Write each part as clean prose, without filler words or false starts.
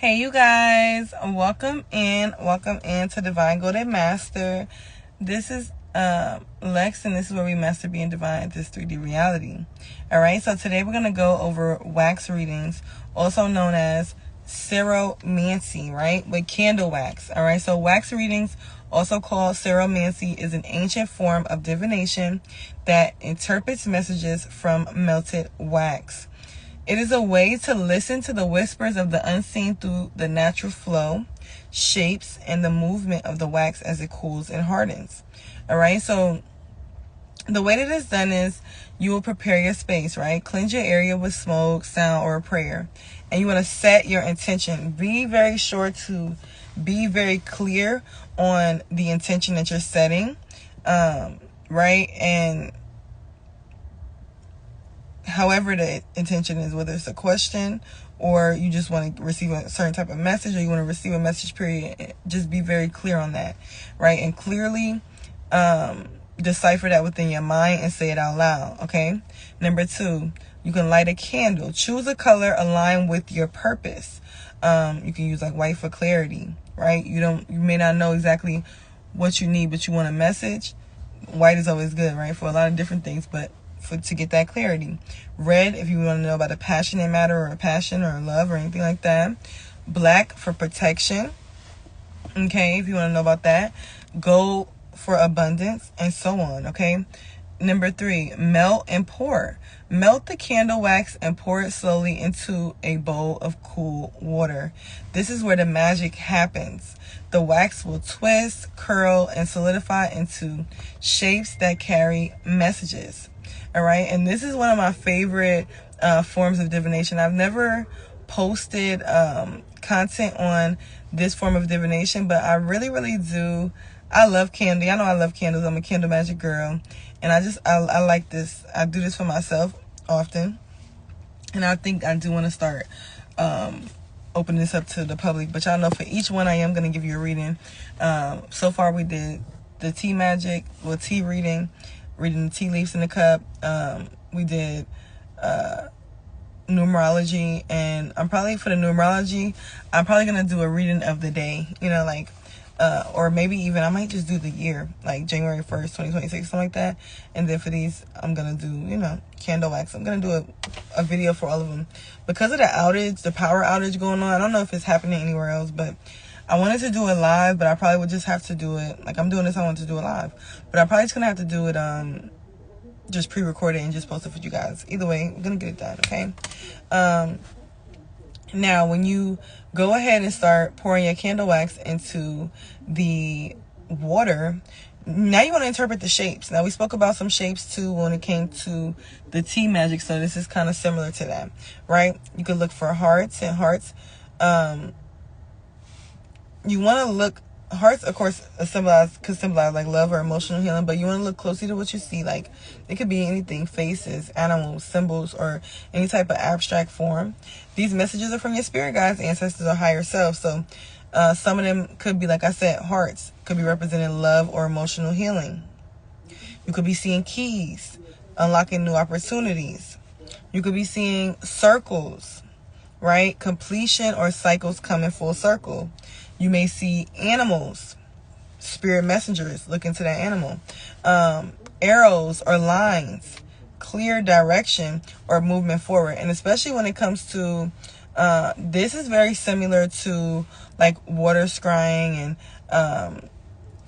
Hey you guys, welcome in to Divine Golden Master. This is Lex, and this is where we master being divine at this 3D reality. Alright, so today we're going to go over wax readings, also known as Ceromancy, right, with candle wax. Alright, so wax readings, also called Ceromancy, is an ancient form of divination that interprets messages from melted wax. It is a way to listen to the whispers of the unseen through the natural flow, shapes, and the movement of the wax as it cools and hardens. All right, so the way that it's done is you will prepare your space, right? Cleanse your area with smoke, sound, or a prayer. And you want to set your intention. Be very sure to be very clear on the intention that you're setting, right? And however the intention is, whether it's a question or you just want to receive a certain type of message, or you want to receive a message, period, just be very clear on that, right? And clearly decipher that within your mind and say it out loud, okay? Number 2, you can light a candle. Choose a color aligned with your purpose. You can use like white for clarity, right? You may not know exactly what you need, but you want a message. White is always good, right, for a lot of different things, but to get that clarity. Red, if you want to know about a passionate matter or a passion or a love or anything like that. Black for protection, okay, if you want to know about that. Gold for abundance, and so on, okay. Number 3, melt and pour. Melt the candle wax and pour it slowly into a bowl of cool water. This is where the magic happens. The wax will twist, curl, and solidify into shapes that carry messages. All right, and this is one of my favorite forms of divination. I've never posted content on this form of divination, but I really do. I love candy. I know I love candles. I'm a candle magic girl, and I like this. I do this for myself often, and I think I do want to start opening this up to the public. But y'all know for each one I am going to give you a reading. So far we did the tea magic, tea reading the tea leaves in the cup. We did numerology, and I'm probably going to do a reading of the day, like or maybe even I might just do the year, like January 1st 2026, something like that. And then for these I'm going to do candle wax. I'm going to do a video for all of them because of the power outage going on. I don't know if it's happening anywhere else, but I wanted to do it live, but I probably would just have to do it. Like I'm doing this, I want to do it live. But I'm probably just going to have to do it, just pre-record it and just post it for you guys. Either way, I'm going to get it done, okay? Now, when you go ahead and start pouring your candle wax into the water, now you want to interpret the shapes. Now, we spoke about some shapes, too, when it came to the tea magic, so this is kind of similar to that, right? You could look for hearts and hearts. You want to look, hearts, of course, could symbolize like love or emotional healing, but you want to look closely to what you see. Like, it could be anything: faces, animals, symbols, or any type of abstract form. These messages are from your spirit guides, ancestors, or higher self. So some of them could be, like I said, hearts could be representing love or emotional healing. You could be seeing keys, unlocking new opportunities. You could be seeing circles, right? Completion or cycles coming full circle. You may see animals, spirit messengers, look into that animal. Arrows or lines, clear direction or movement forward. And especially when it comes to, this is very similar to like water scrying and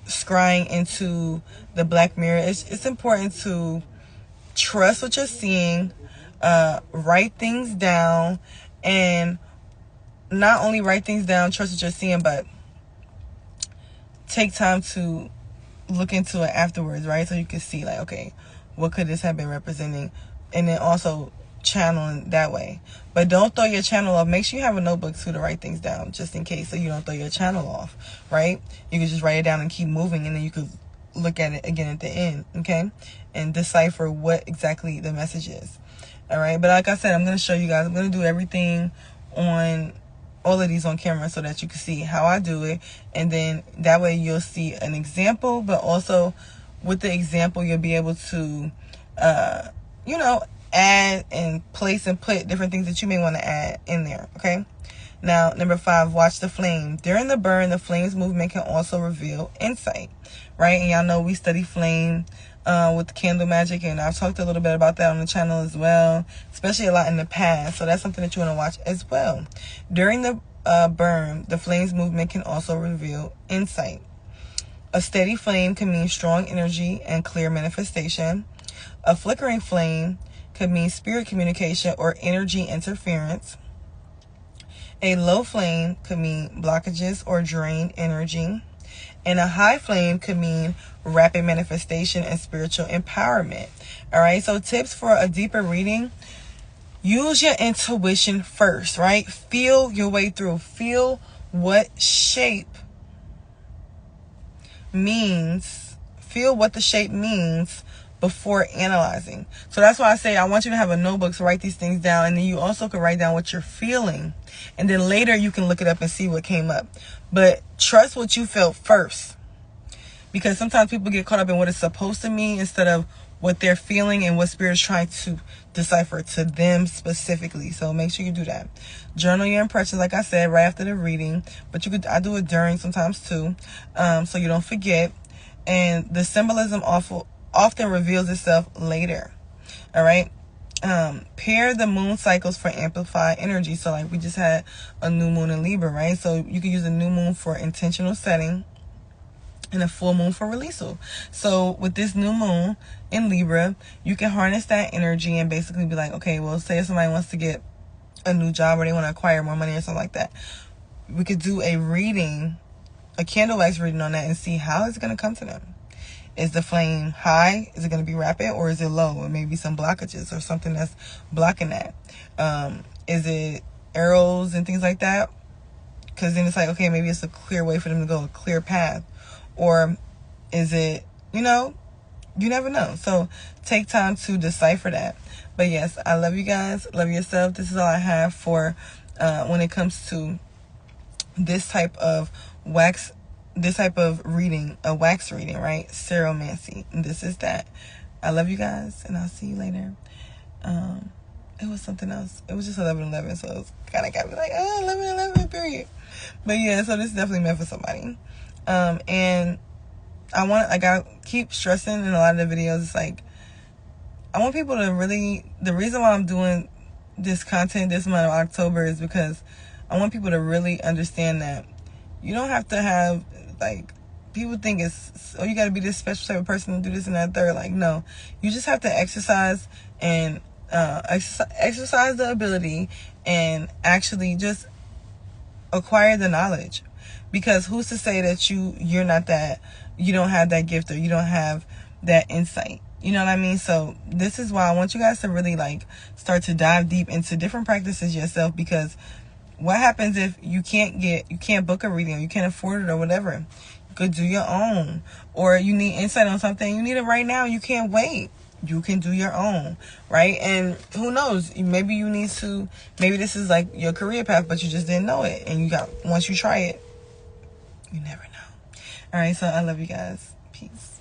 scrying into the black mirror. It's important to trust what you're seeing, write things down, and not only write things down, trust what you're seeing, but take time to look into it afterwards, right? So you can see, like, okay, what could this have been representing? And then also channeling that way. But don't throw your channel off. Make sure you have a notebook too to write things down, just in case, so you don't throw your channel off, right? You can just write it down and keep moving, and then you could look at it again at the end, okay? And decipher what exactly the message is. All right? But like I said, I'm going to show you guys. I'm going to do everything on all of these on camera so that you can see how I do it, and then that way you'll see an example, but also with the example you'll be able to add and place and put different things that you may want to add in there, okay? Now, number 5, watch the flame. During the burn, the flame's movement can also reveal insight, right? And y'all know we study flame with candle magic, and I've talked a little bit about that on the channel as well, especially a lot in the past. So that's something that you want to watch as well. During the burn, the flame's movement can also reveal insight. A steady flame can mean strong energy and clear manifestation. A flickering flame could mean spirit communication or energy interference. A low flame could mean blockages or drained energy. And a high flame could mean rapid manifestation and spiritual empowerment. All right, so tips for a deeper reading. Use your intuition first, right? Feel your way through. Feel what shape means. Feel what the shape means before analyzing. So that's why I say I want you to have a notebook to write these things down, and then you also can write down what you're feeling, and then later you can look it up and see what came up. But trust what you felt first, because sometimes people get caught up in what it's supposed to mean instead of what they're feeling and what Spirit's trying to decipher to them specifically. So make sure you do that. Journal your impressions, like I said, right after the reading, but I do it during sometimes too, so you don't forget. And the symbolism often reveals itself later. All right. Pair the moon cycles for amplified energy. So like we just had a new moon in Libra, right? So you can use a new moon for intentional setting and a full moon for releasal. So with this new moon in Libra, you can harness that energy and basically be like, okay, well, say if somebody wants to get a new job or they want to acquire more money or something like that, we could do a reading, a candle wax reading on that, and see how it's going to come to them. Is the flame high? Is it going to be rapid, or is it low? Or maybe some blockages or something that's blocking that. Is it arrows and things like that? Because then it's like, okay, maybe it's a clear way for them to go, a clear path. Or is it, you never know. So take time to decipher that. But yes, I love you guys. Love yourself. This is all I have for when it comes to this type of reading, a wax reading, right? Ceromancy. This is that. I love you guys, and I'll see you later. It was something else. It was just 11:11, so it kind of got me like, 11:11, period. But yeah, so this is definitely meant for somebody. And I keep stressing in a lot of the videos, it's like, I want people to really, the reason why I'm doing this content this month of October is because I want people to really understand that you don't have to have, like, people think it's, you got to be this special type of person to do this and that third. Like, no, you just have to exercise and exercise the ability and actually just acquire the knowledge. Because who's to say that you're not that, you don't have that gift, or you don't have that insight? You know what I mean? So this is why I want you guys to really start to dive deep into different practices yourself. Because what happens if you can't book a reading, or you can't afford it, or whatever? You could do your own. Or you need insight on something, you need it right now, you can't wait. You can do your own, right? And who knows, maybe this is like your career path, but you just didn't know it. And once you try it, you never know. All right, so I love you guys. Peace.